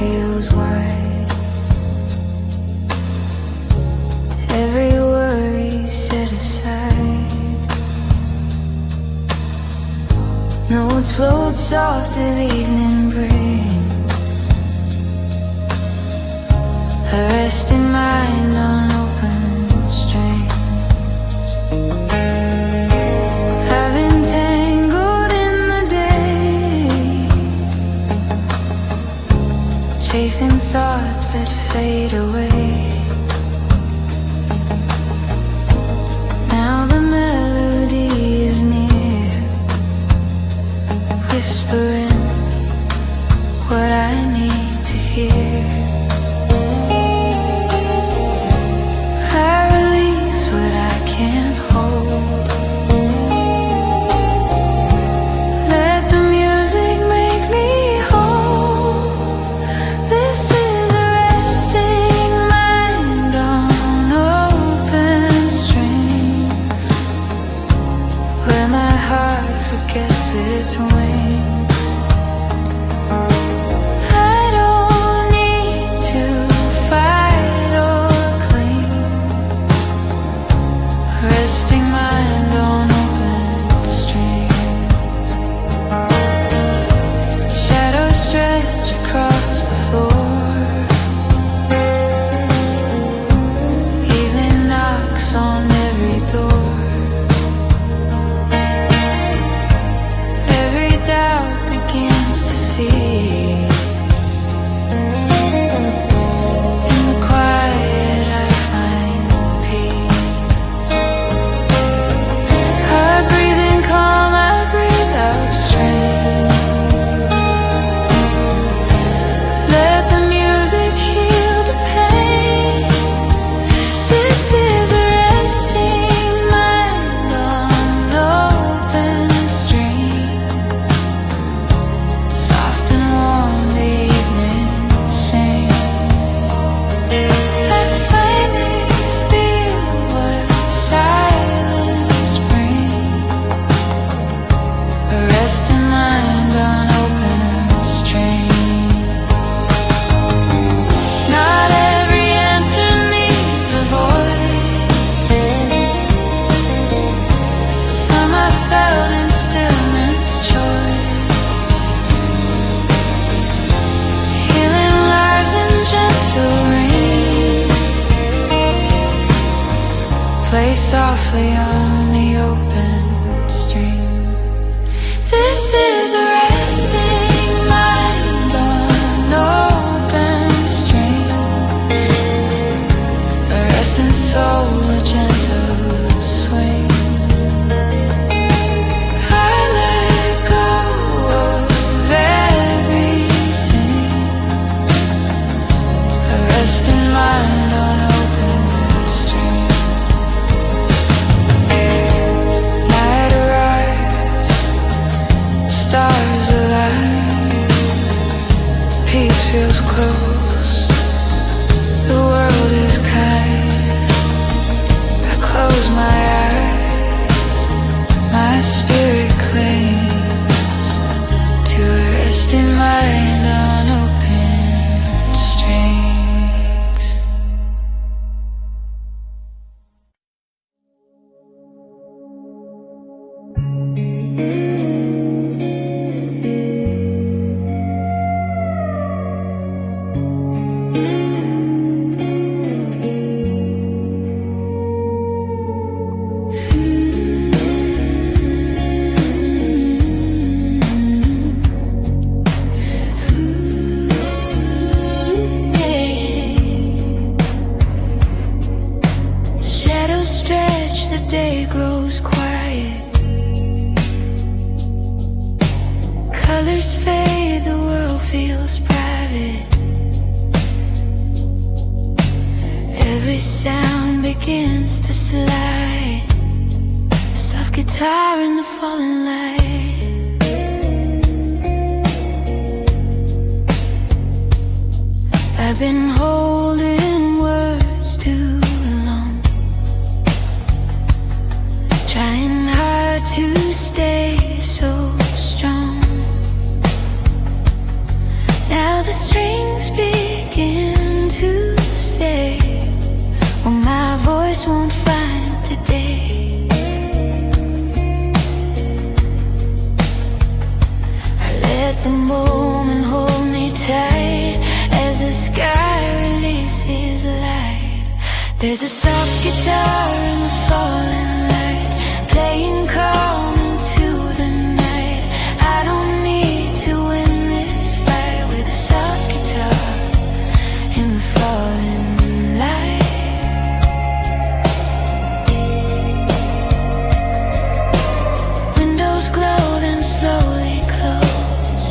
feels wide. Every worry set aside. Notes float soft as evening brings. A resting mind on open strings. I've been tangled in the day, chasing thoughts that fade away. Now the melody is near, whispering what I need to hear. I release what I can't hold. Let the music make me whole. This is a resting mind on open strings, where my heart forgets its wings. I don't need to fight or cling. Resting mind on open strings. Shadows stretch across the floor. Evening knocks on every door. Every doubt begins to cease. In the quiet I find peace. I breathe in calm, I breathe out strength. Let the music heal the pain. This is a resting mind on open strings. Soft and warm the evening sings. I finally feel what silence brings. A resting mind on open strings. Not every answer needs a voice. Some I felt in stillness choice. Healing lives in gentle rings. Play softly on the open strings. This is a resting mind on open strings. A resting soul, a gentle swing. I let go of everything. A resting mind on open strings. Night arrives, stars align. Peace feels close, the world is kind. I close my eyes, my spirit clings to a resting mind on open strings. Shadows stretch, the day grows quiet. Colors fade, the world feels private. Every sound begins to slide. A soft guitar in the falling light. I've been holding words too long, trying hard to stay so strong. Now the strings moment, hold me tight as the sky releases light. There's a soft guitar in the falling light, playing calm into the night. I don't need to win this fight with a soft guitar in the falling light. Windows glow, then slowly close.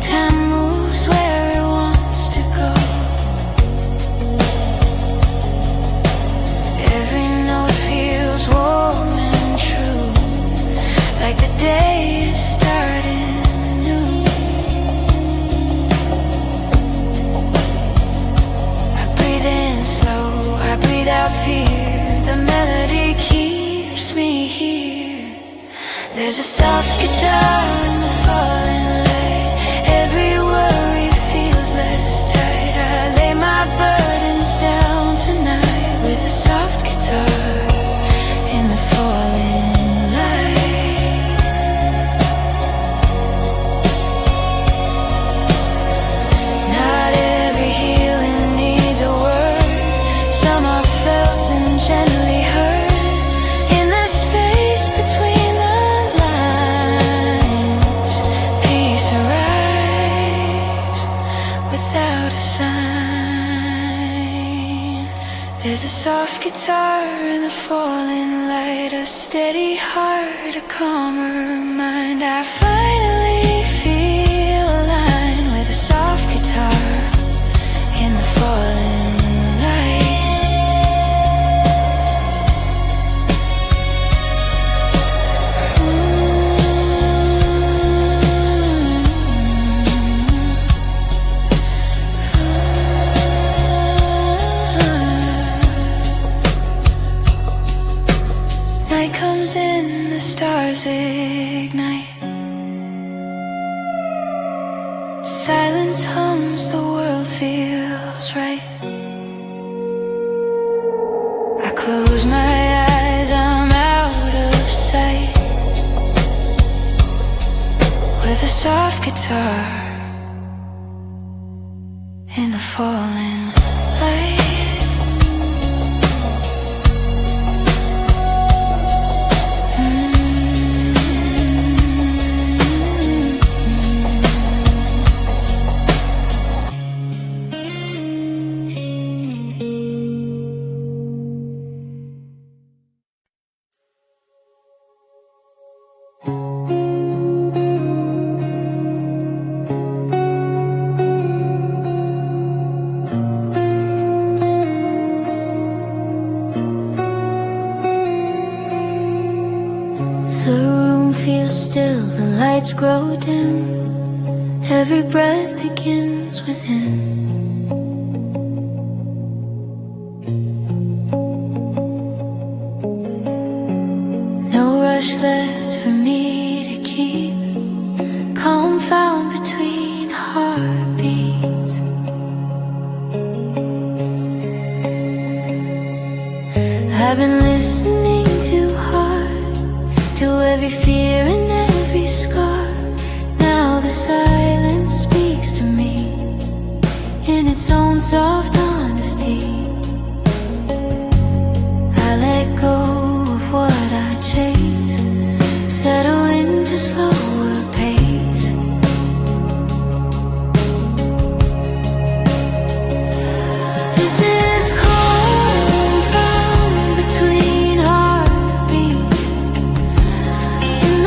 Time moves where it wants to go. Every note feels warm and true, like the day is starting anew. I breathe in slow, I breathe out fear. The melody keeps me here. There's a soft guitar in the falling light. Every worry feels less tight. I lay my burdens down tonight with a soft guitar in the falling light. Not every healing needs a word. Some are felt and gently heard. In the space between the lines, peace arrives without a sign. There's a soft guitar in the falling light, a steady heart, a calmer mind. I finally feel aligned with a soft guitar in the falling light. Night comes in, the stars ignite. Silence hums, the world feels right. I close my eyes, I'm out of sight. With a soft guitar in the falling light. The room feels still, the lights grow dim. Every breath begins within. No rush left for me to keep. Calm found between heartbeats. I've been listening too hard to every fear and every scar. Now the silence speaks to me in its own soft honesty. I let go of what I chase, settle into slower pace. This is calm found between heartbeats. In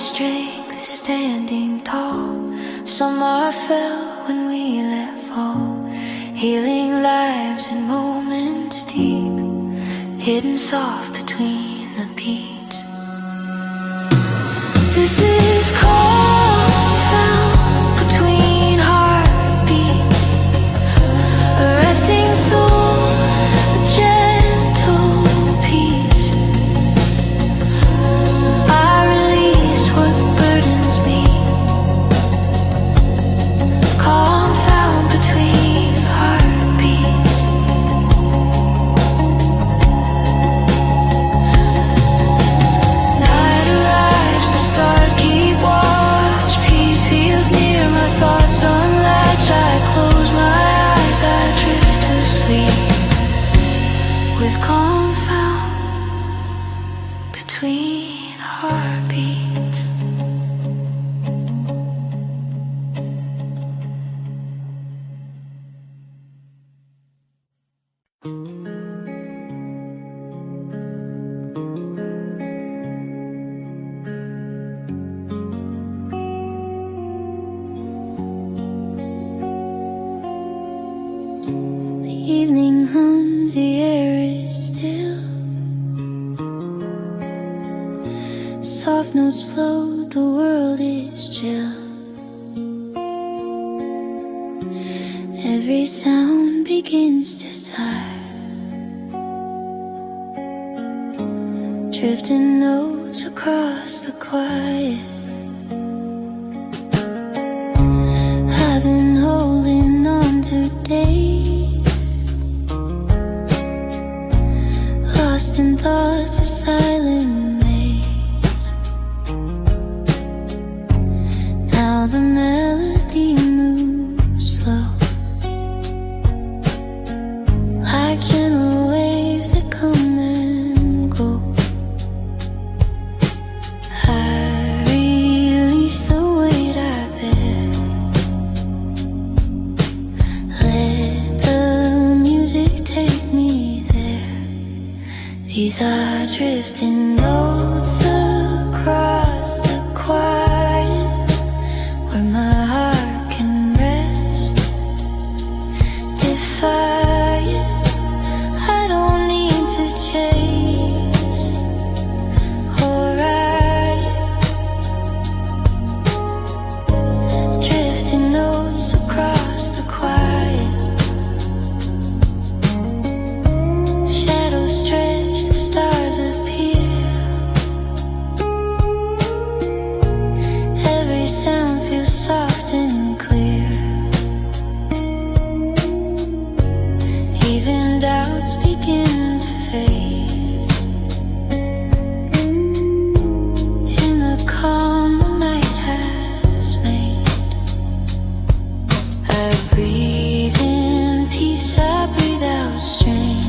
strength is standing tall. Some are fell when we let fall. Healing lives in moments deep, hidden soft between the beats. This is calm found between heartbeats, a resting soul, a gentle peace. I release what burdens me, calm found between heartbeats. Night arrives, the stars keep watch. Peace feels near, my thoughts unlatch. I close my eyes, I drift to sleep with calm found between heartbeats. The evening hums, the air is still. Soft notes float, the world is chill. Every sound begins to sigh, drifting notes across the quiet. I've been holding on to days, lost in thoughts, a silent maze. Now the melody moves slow, like gentle waves that come and go. I release the weight I bear, let the music take me there. These are drifting notes across the quiet, where my heart can rest, defiant. I don't need to chase or riot. Drifting notes across the quiet, shadows stretch, the stars appear. Every sound feels soft and clear. Even doubts begin to fade. In the calm the night has made, I breathe in peace, I breathe out strain.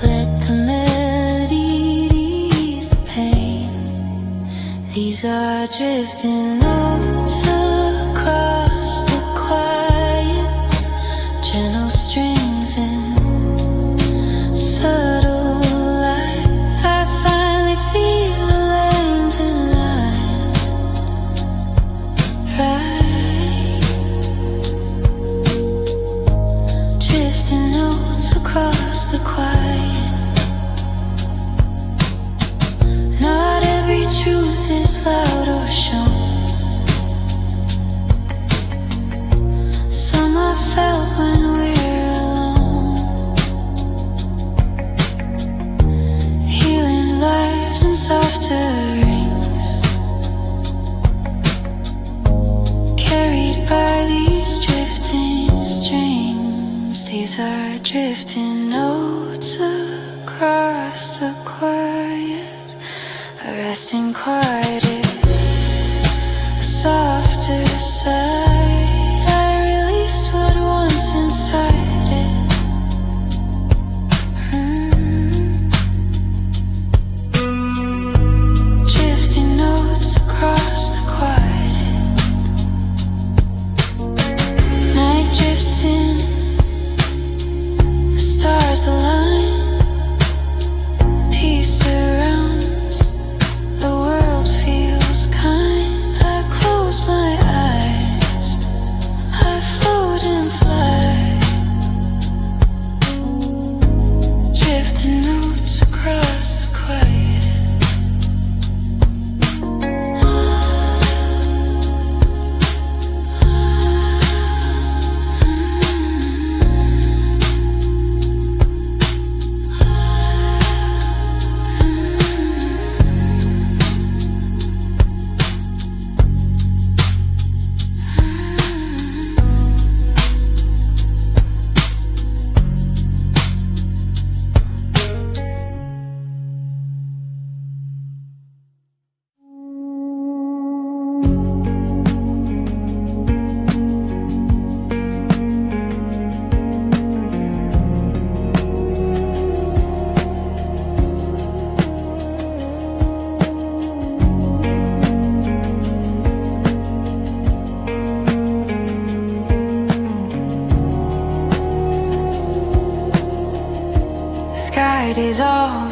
Let the melody ease the pain. These are drifting notes across the quiet, gentle strings and subtle light. I finally feel the land aligned, right. Drifting notes across the quiet. Not every truth is loud or shown. Some are felt when we're alone. Healing lives in softer rings, carried by these drifting strings. These are drifting notes across the quiet, a resting quieted, a softer side. I release what once inside it. Drifting notes across the quiet. Night drifts in, the stars align. Peace surrounds,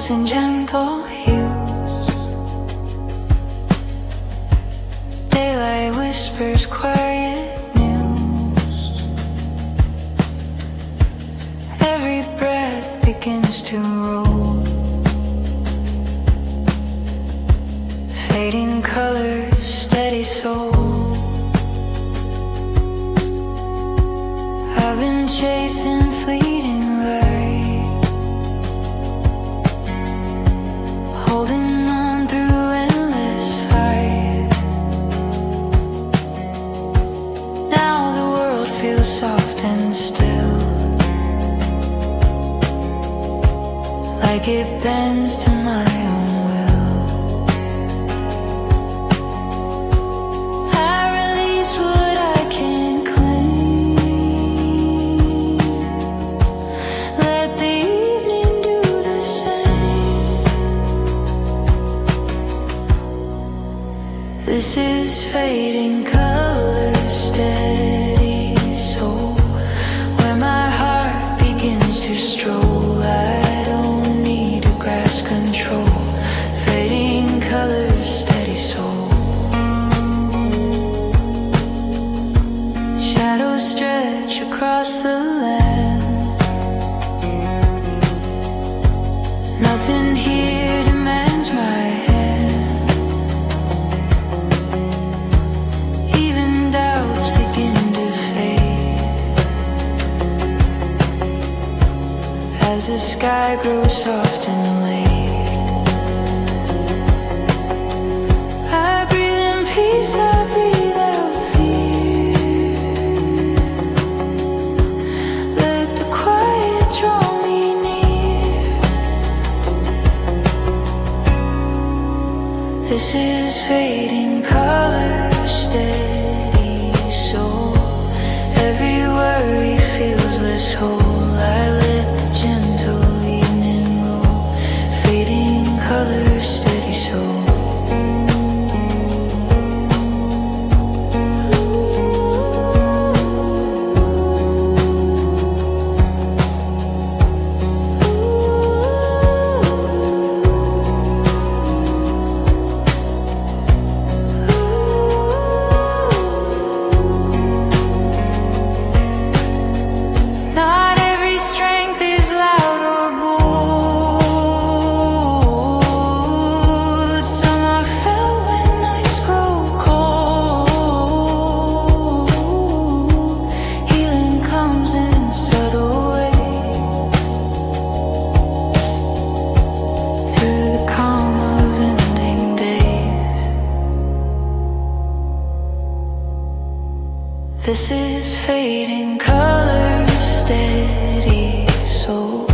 moves in gentle hues. Daylight whispers quiet news. Every breath begins to roll. Fading colors, steady soul. I've been chasing fleeting light, holding on through endless fight. Now the world feels soft and still, like it bends to my own will. I release what I can't claim. Let the evening do the same. This is fading color, steady soul, where my heart begins to stroll. I don't need to grasp control. Fading colors, steady soul. Shadows stretch across the land. Nothing here demands my hand. Even doubts begin to fade as the sky grows soft and late. I breathe in peace, I breathe out fear. Let the quiet draw me near. This is fading color, steady soul. Every worry feels less whole. I let the gentle evening roll. Fading color, steady soul. Not every strength is loud or bold. Some are felt when nights grow cold. Healing comes in subtle ways, through the calm of ending days. This is fading color, steady soul.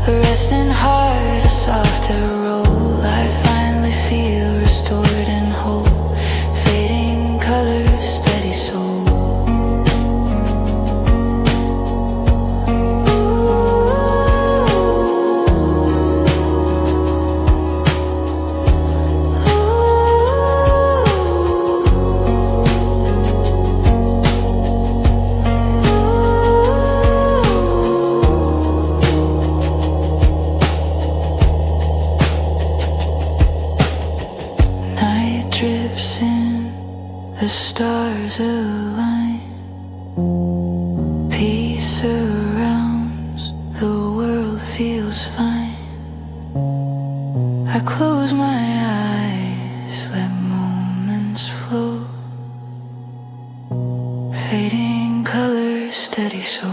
A resting heart, a softer roll. I finally feel restored and whole. Fading color, steady soul. Night drips in, the stars align. Peace surrounds, the world feels fine. I close my eyes, let moments flow. Fading color, steady soul.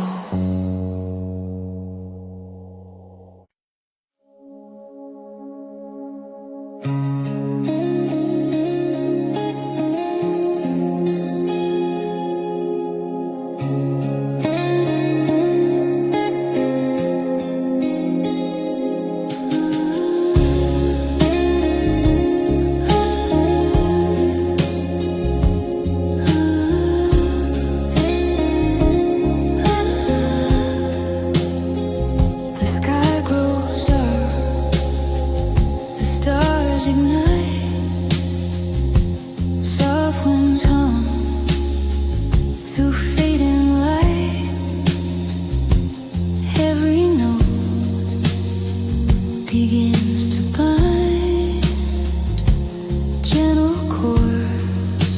gentle chords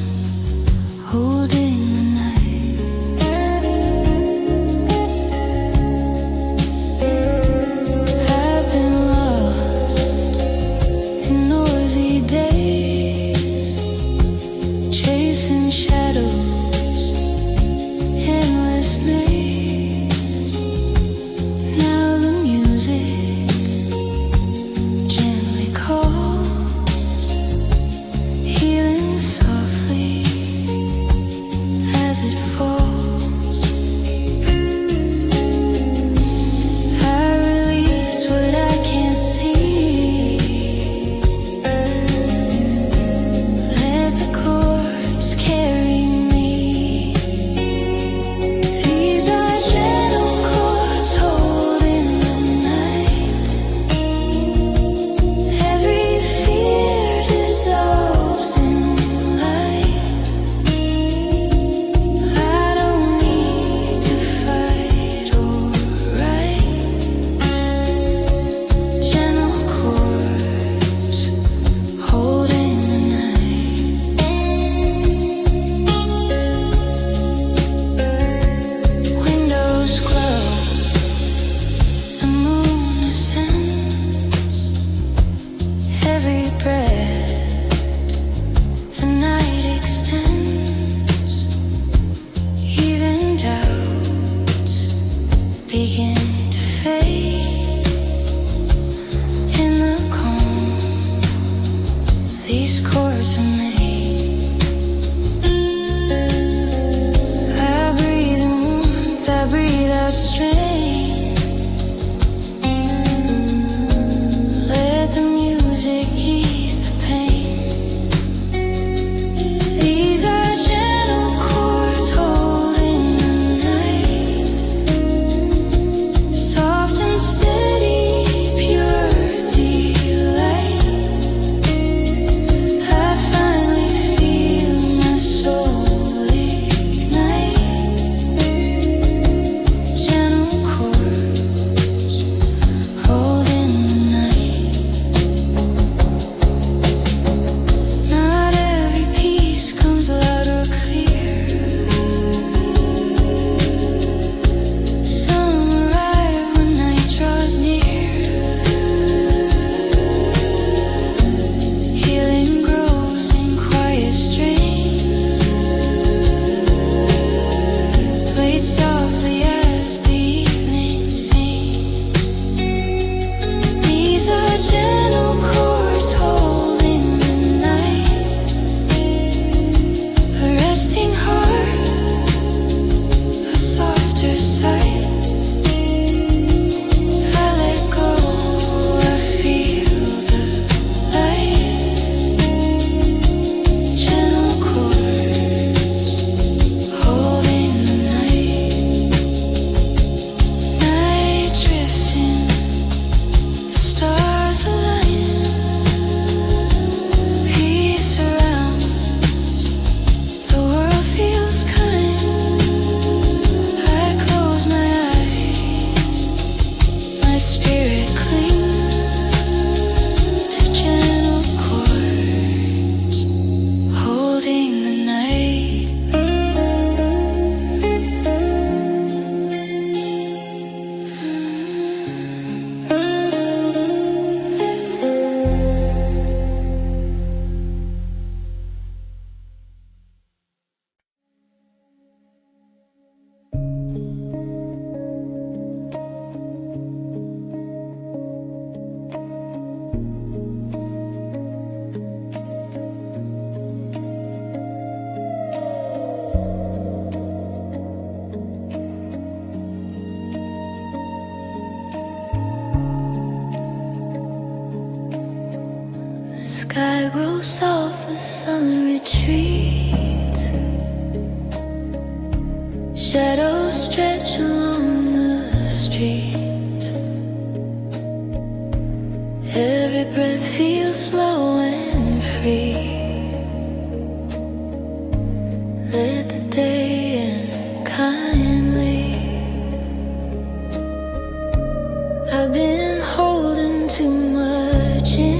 holding the night. I've been lost in noisy days, chasing shadows, endless maze. Now the music gently calls, healing softly as it falls. I release what I can't see. Let the chords carry me. These are gentle chords holding the night. Every fear dissolves in light. I don't need to fight or write. Gentle chords holding the night. Windows glow, the moon ascends. Every breath, the night extends. Even doubts begin to fade. In the calm, these chords are made. I breathe in warmth, I breathe out strain. Let the music ease the pain. These are gentle chords holding the night. Soft and steady, pure delight. I finally feel my soul ignite. Gentle chords holding the night. Not every piece comes loud or clear. Some arrive when night draws near. Healing grows in quiet strains, played softly as the evening sings. These are gentle chords holding the night. A resting heart, a softer sight. I let go, I feel the light. Gentle chords holding the night. Night drifts in, the stars align. Peace surrounds, the world feels kind. I close my eyes, my spirit clings to gentle chords holding the night. The sky grows soft, the sun retreats. Shadows stretch along the street. Every breath feels slow and free. Let the day end kindly. I've been holding too much in.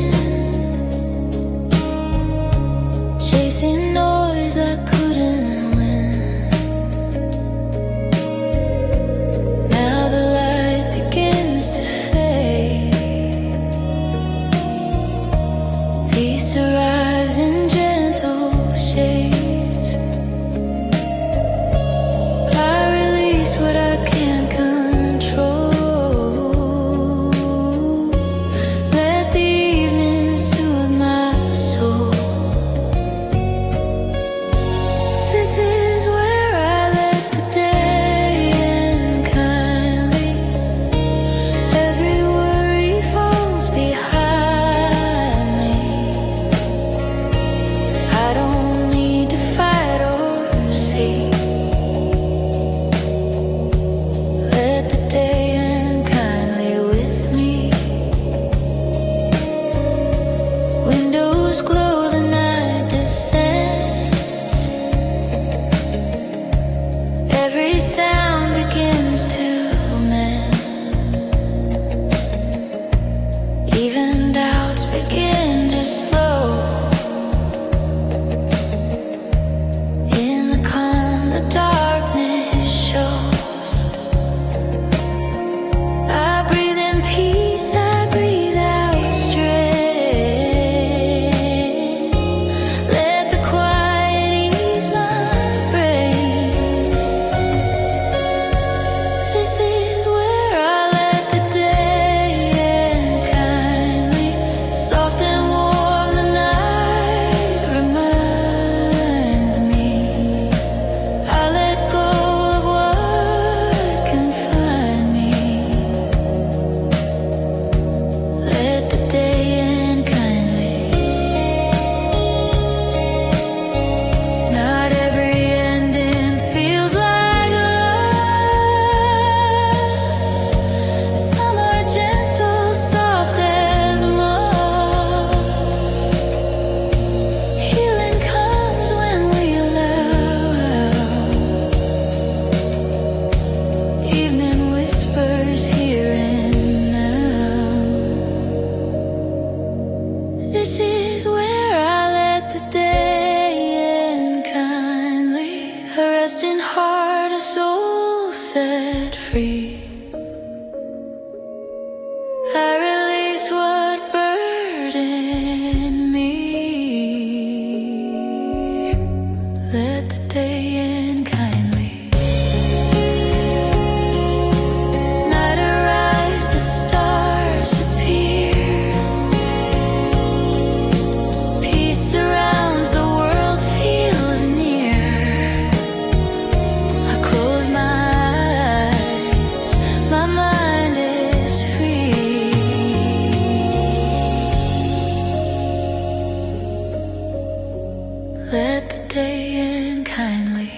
let the day end kindly.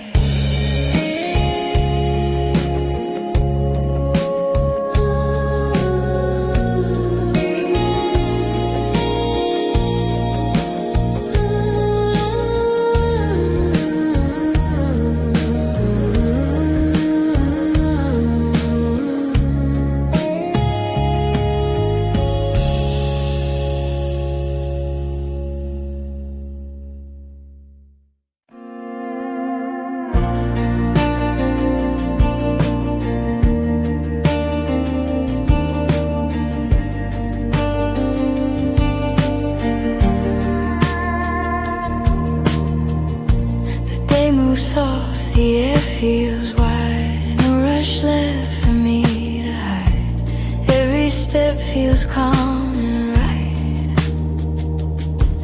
Soft, the air feels wide, no rush left for me to hide. Every step feels calm and right.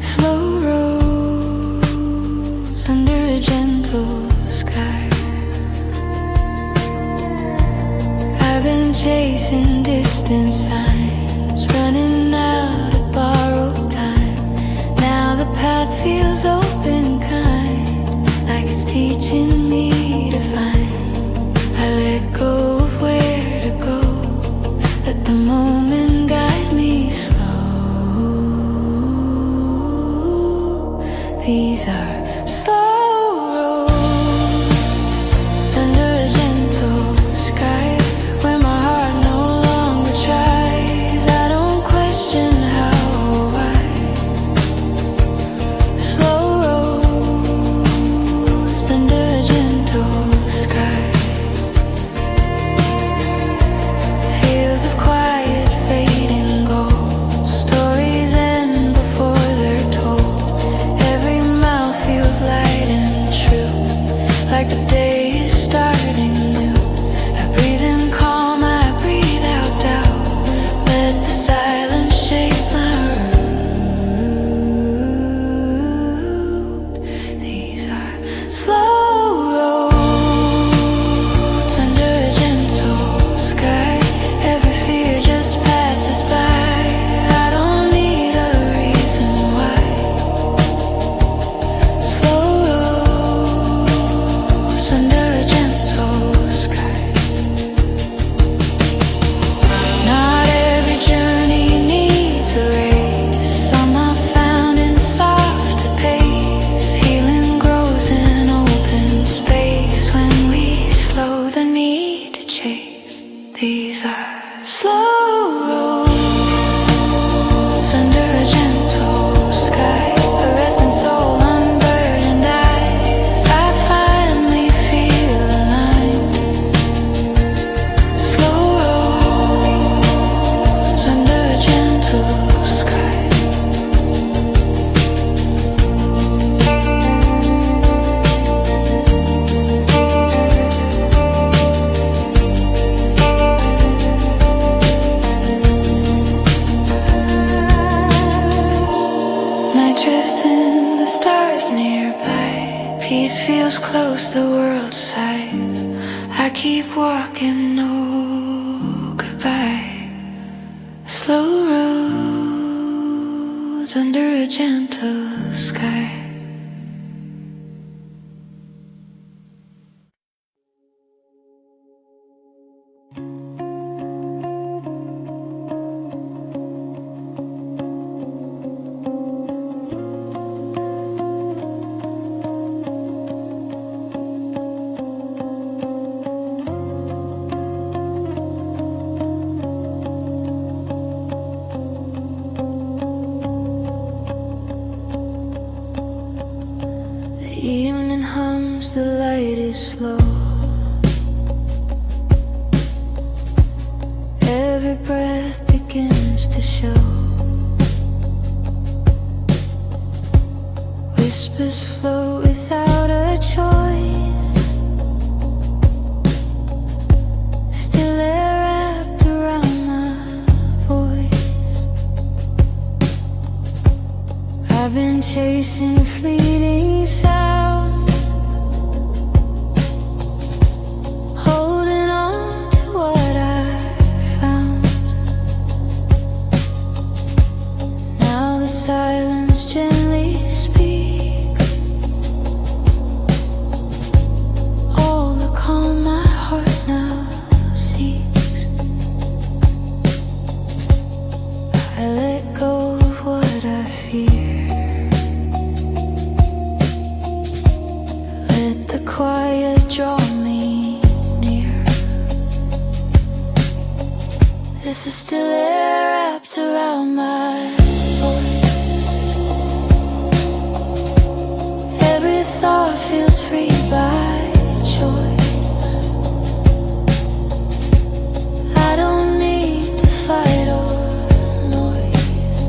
Slow roads under a gentle sky. I've been chasing distant signs, running out of borrowed time. Now the path feels open, like it's teaching me to find. I let go of where to go, let the moment guide me slow. These are slow roads under a gentle sky, where my heart no longer tries. I don't question how or why. Slow under a gentle sky. Fields of quiet fading gold. Stories end before they're told. Every mile feels light and true, like the day is starting new. I breathe in calm, I breathe out doubt. Let the silence shape my route. These are slow roads under a gentle sky. Every fear just passes by. I don't need a reason why. Slow roads under a gentle sky. Not every journey needs a race. Some are found in softer pace. Healing grows in open space when we slow the need to chase. These are slow roads under a gentle sky. A resting soul, unburdened eyes. I finally feel aligned. Slow roads under a gentle sky. Night drifts in, the stars nearby. Peace feels close, the world's size. I keep walking, no goodbye. Slow roads under a gentle sky. The evening hums, the light is slow. Every breath begins to show. Whispers flow without a choice. Still they're wrapped around my voice. I've been chasing fleeting sound, holding on to what I found. Now the silence gently speaks. quiet draw me near. There's a still air wrapped around my voice. Every thought feels free by choice. I don't need to fight or noise.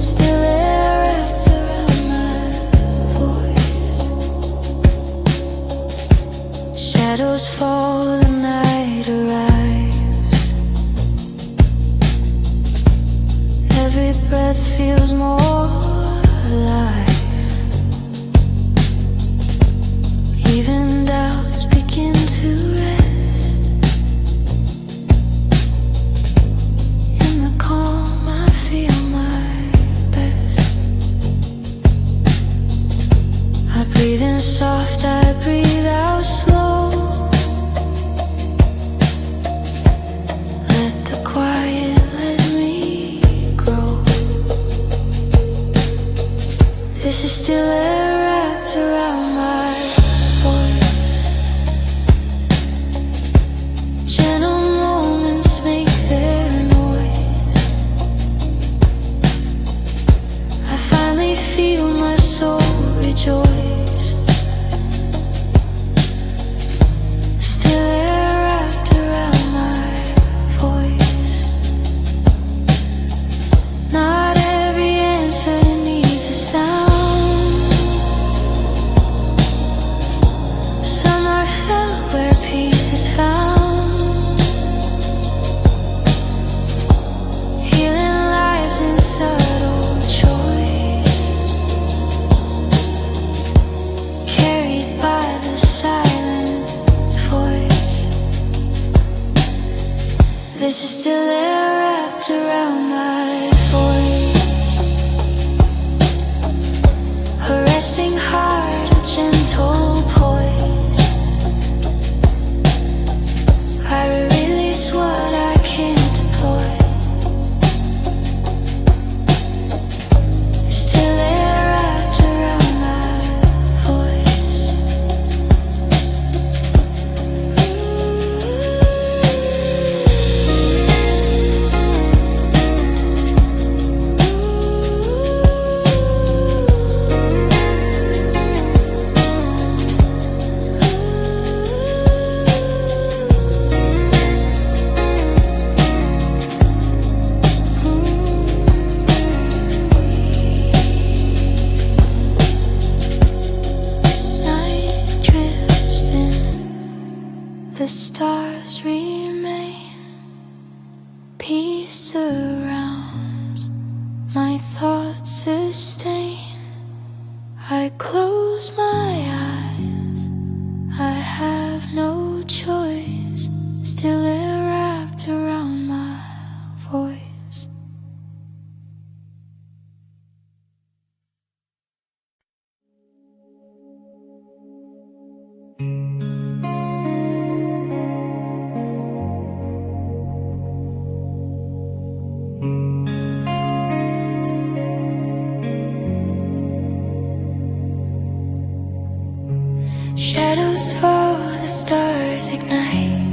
Still air wrapped around my voice. Shadows fall, the night arrives. Every breath feels more alive. Even doubts begin to rest. In the calm I feel my best. I breathe in soft, I breathe out slow. Let the quiet let me grow. This is still air wrapped around my voice. Gentle moments make their noise. I finally feel my soul rejoice. Still air wrapped around my voice. Not every answer needs a sound. Some are felt where peace is found. Healing lives in subtle choice, carried by the silent voice. This is still air wrapped around my voice. A resting heart, a gentle poise. I release what I can't deploy. Still air wrapped around my voice. Night drifts in, the stars remain. Peace surrounds, my thoughts sustain. I close my eyes, I have no choice. Still air wrapped around my voice. Shadows fall, the stars ignite.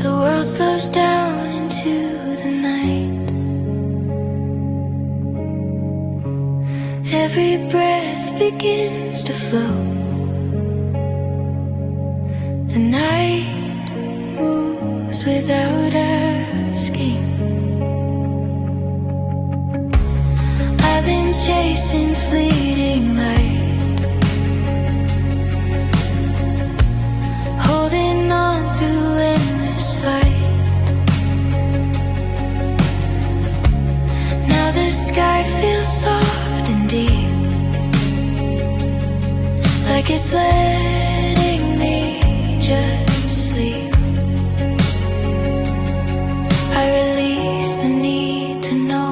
The world slows down into the night. Every breath begins to flow. The night moves without asking. I've been chasing fleeting light, holding on through endless fight. Now the sky feels soft and deep, like it's letting me just sleep. I release the need to know.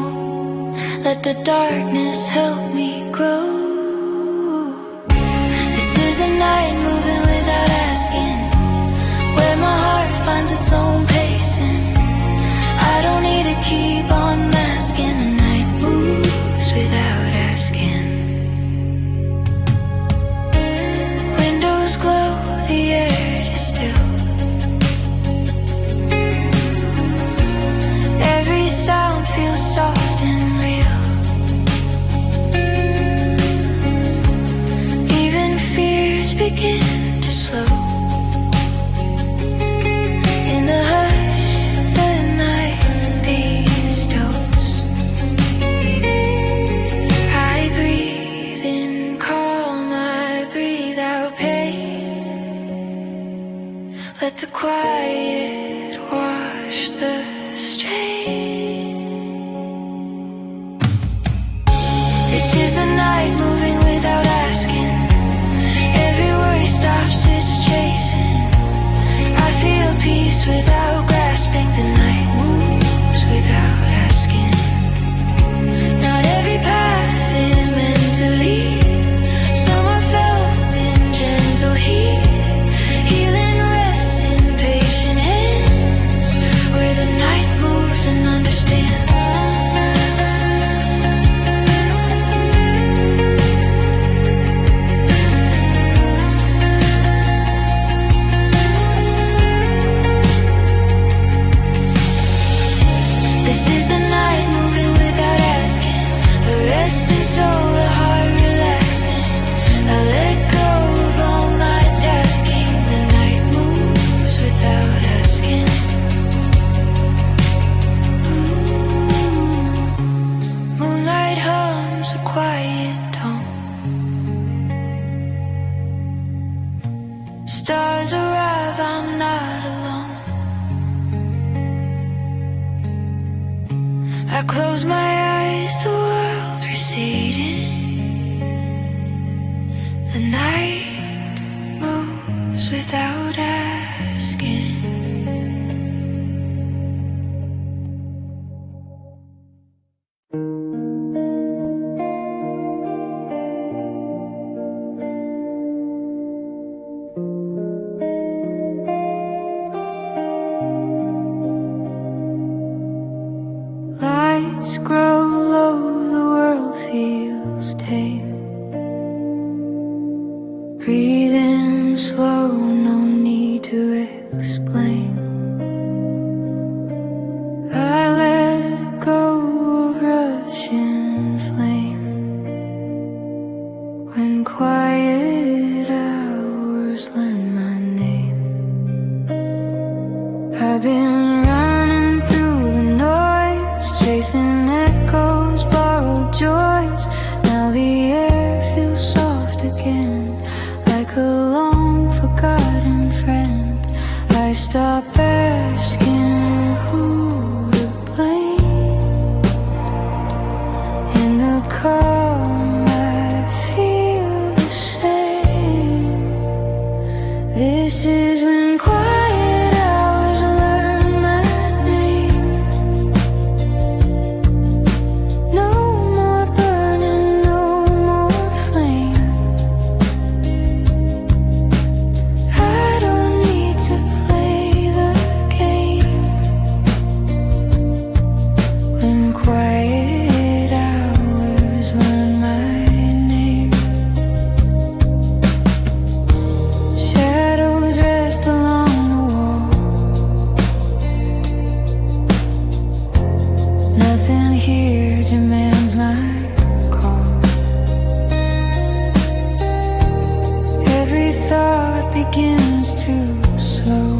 Let the darkness help me grow. This is the night moving without asking, where my heart finds its own pacing. I don't need to keep on masking. The night moves without asking. begin to slow. In the hush the night bestows, I breathe in calm, I breathe out pain. Let the quiet wash the strain. This is the night moving without asking. Every worry stops its chasing. I feel peace without grasping. The night moves without asking. Not every path is meant to lead. Some are felt in gentle heat. Healing rests in patient hands, where the night moves and understands. This is the night moving without asking. A resting soul, a heart relaxing. I let go of all my tasking. The night moves without asking. Moonlight hums a quiet tone. Stars arrive, I'm not alone. I close my eyes, the world receding. The night moves without asking. Lights grow low, the world feels tame. Breathe in slow, no need to explain. I let go of rushing flame. When quiet hours learn my name. I've been running through the noise, chasing echoes, borrowed joys. Now the air feels soft again, like a long forgotten friend. I stop asking who to blame. In the calm I feel the same. This is when quiet hours learn my name. No more burning, no more flame. I don't need to play the game. When quiet hours learn my name. Shadows rest along the wall. Nothing here demands my call. Every thought begins to slow,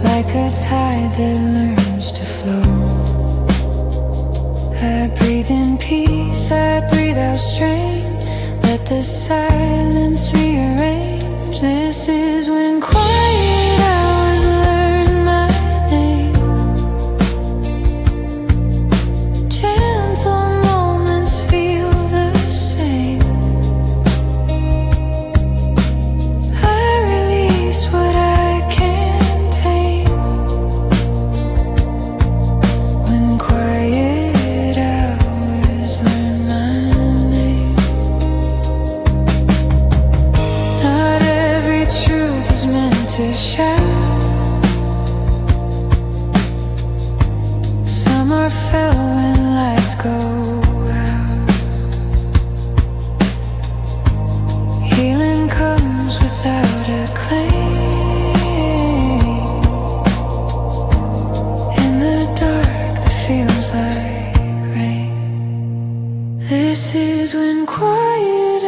like a tide that learns to flow. I breathe in peace, I breathe out strain. Let the silence rearrange. This is when quiet hours learn my name. Gentle moments feel the same. I release what I can't tame. When quiet hours learn my name. Not every truth is meant to shout. Some are felt when lights go out. Healing comes without a claim. In the dark that feels like rain. This is when quiet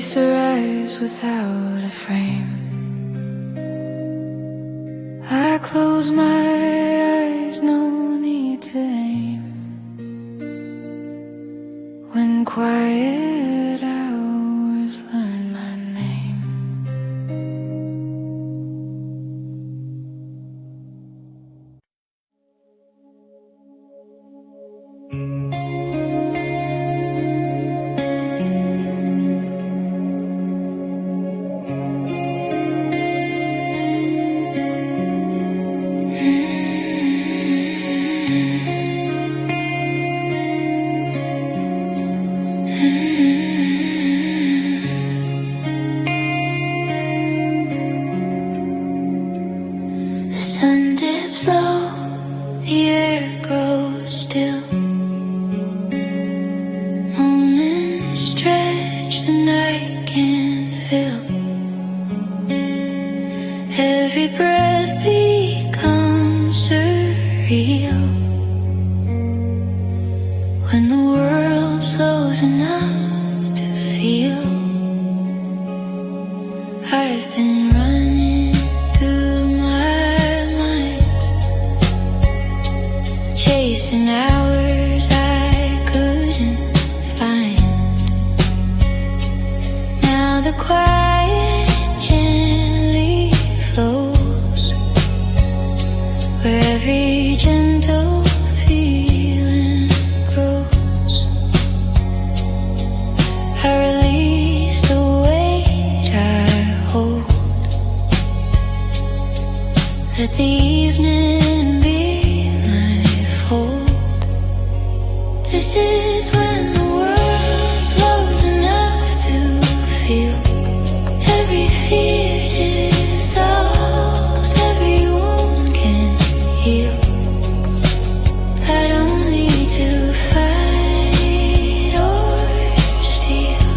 Peace arrives without a frame. I close my eyes, no need to aim. When quiet hours learn my name. The sun dips low, the air grows still. Moments stretch, the night can fill. Every breath becomes surreal. When the world slows enough to feel. I've been running through my mind, chasing hours I couldn't find. Now the quiet gently flows, where every gentle feeling grows. I release the weight I hold. Let the evening be my fold. This is when the world slows enough to feel. Every fear dissolves, every wound can heal. I don't need to fight or steal.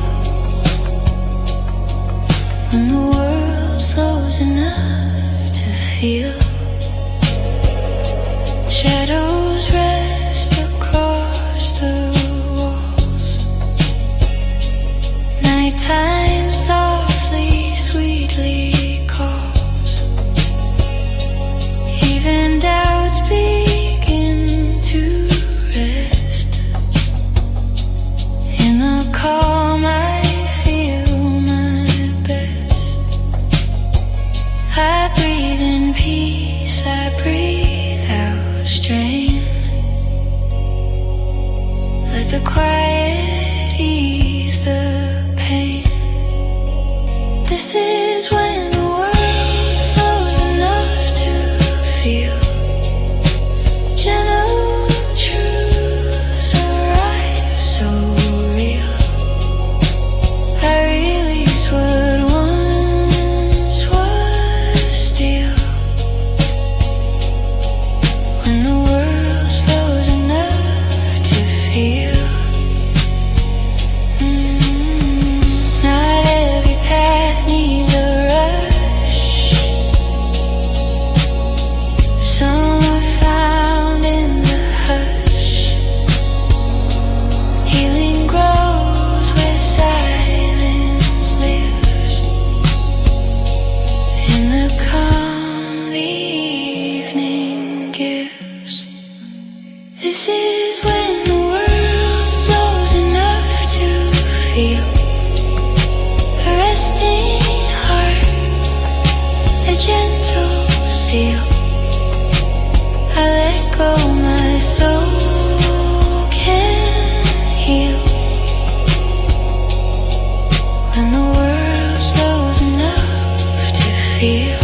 When the world slows enough to feel. Shadows rest across the walls. Nighttime softly, sweetly calls. Even doubts begin to rest. In the calm I feel my best. I breathe in peace, I breathe out strain. Let the quiet ease the pain. This is when the world slows enough to feel. Gentle truths arrive so real. I release what once was steel. When the world slows enough to feel. Not every path needs a rush. Some are found in the hush. Healing grows where silence lives. In the calm the evening gives. This is when the world slows enough to feel. A resting heart, a gentle seal. I let go, my soul can heal. When the world slows enough to feel.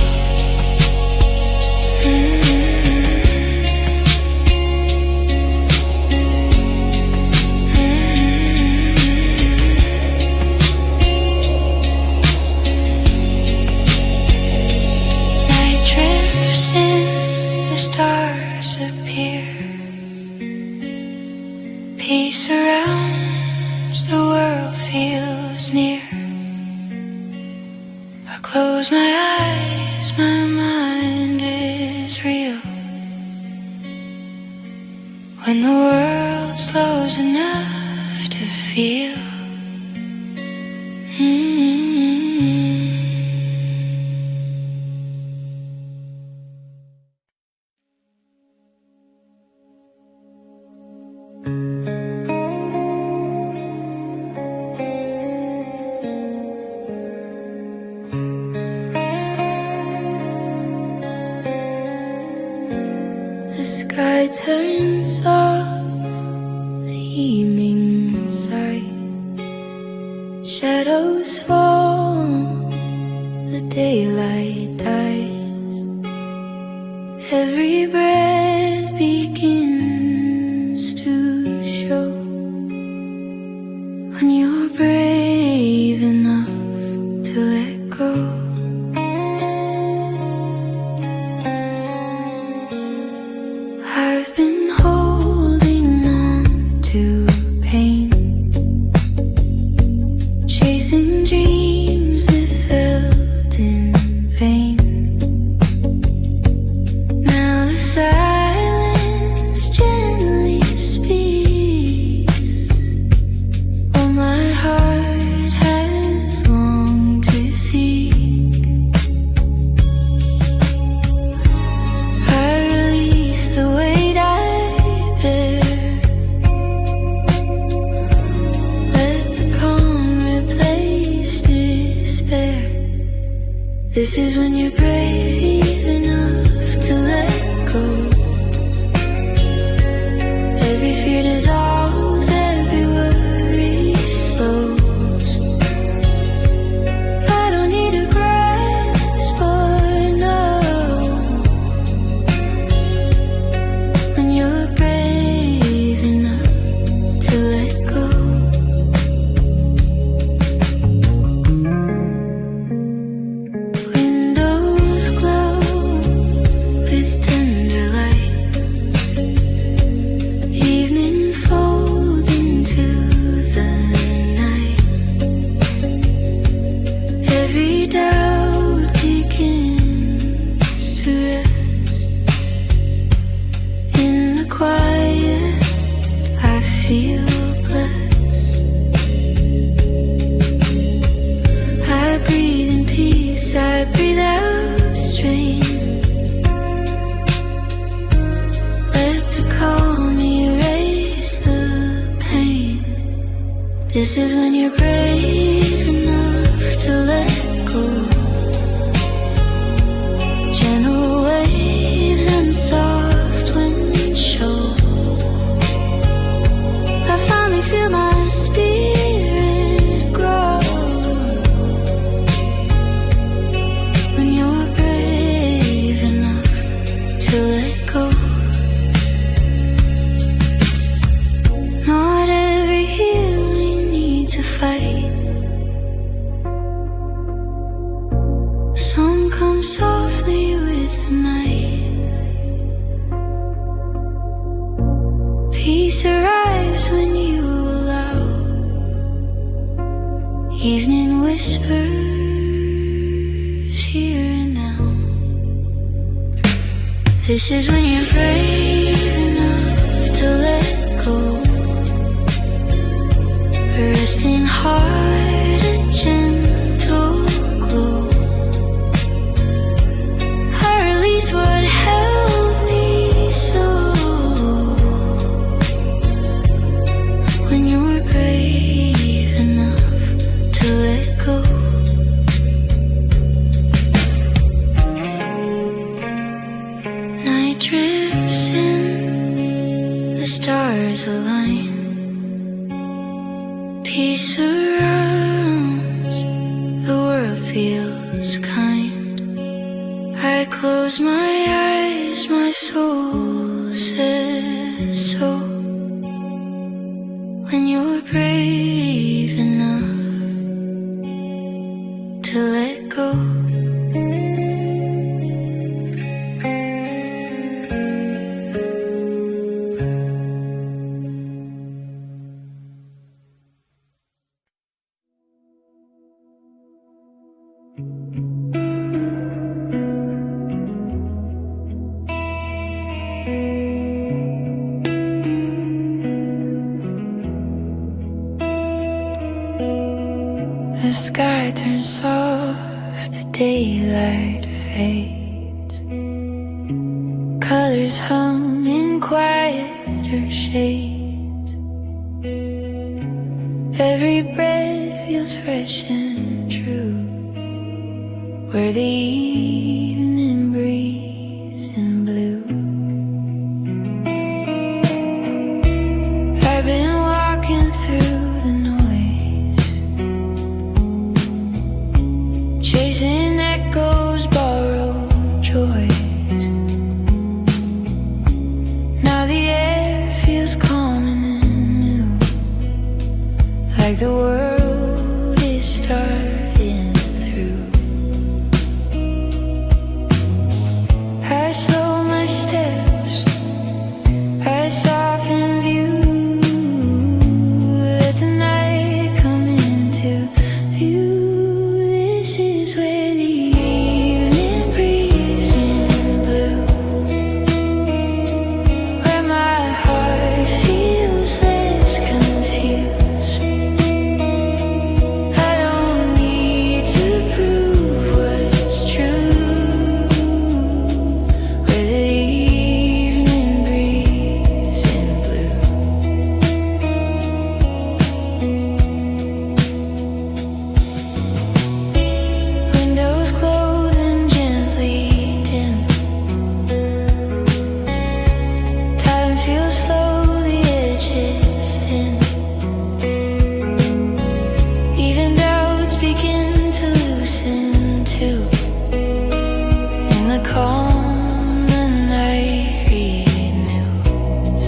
Night drifts in, the stars appear. Peace surrounds, the world feels near. I close my eyes, my mind is real. When the world slows enough to feel. The sky turns soft, the evening sighs, shadows fall, the daylight dies. Every breath begins to show when you're brave enough to let go. I've been holding on to pain, chasing dreams that felt in vain. Now the silence gently speaks what my heart has longed to seek. I release the weight I bear, let the calm replace despair. This is when you're brave enough to let go. Every fear dissolves, every worry slows. I don't need to grasp or know when you're brave enough to let go. Windows glow with tender light, evening folds into the night. Every doubt begins to rest. In the quiet I feel blessed. I breathe in peace, I breathe out strain. Let the calm erase the pain. This is when you're brave enough to let go. Gentle waves and soft wind show. I finally feel my spirit grow when you're brave enough to let go. Not every healing needs a fight. Some come softly with the night. Peace arrives when you allow. Evening whispers here and now. This is when you're brave enough to let go. A resting heart, a gentle glow. I release what held me so. When you're brave enough to let go. Night drifts in, the stars align. Peace surrounds, the world feels kind. I close my eyes, my soul says so. When you're brave enough to let go. The sky turns soft, the daylight fades. Colors hum in quieter shades. Every breath feels fresh and true, where the evening breeze in blue like the world is starting through. I slow my steps, I soften view, let the night come into view. This is where the evening breeze in blue, where my heart feels less confused. I don't need to prove what's true, where the evening breeze in blue. Windows glow then gently dim. Time feels slow, the edges thin. Even doubts begin to loosen too. In the calm, the night renews.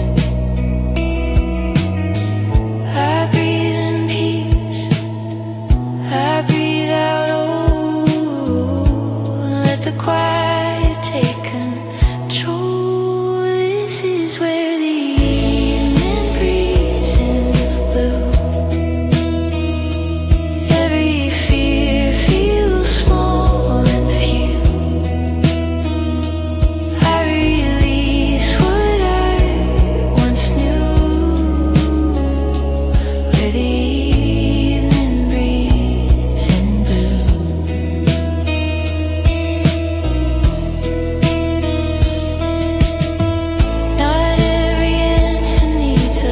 I breathe in peace, I breathe out, oh, let the quiet take control. This is where the evening breeze in blue, every fear feels small and few. I release what I once knew, where the evening breeze in blue. Not every answer needs a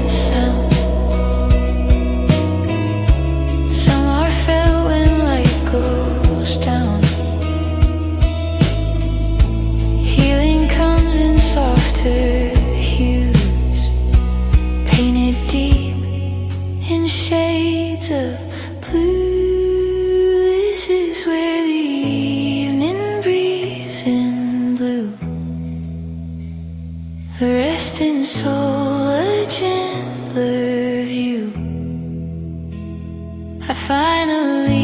sound. Some are felt when light goes down. Healing comes in softer hues, painted deep in shades of blue. This is where the evening breeze in blue, a resting soul, a gentler view. I finally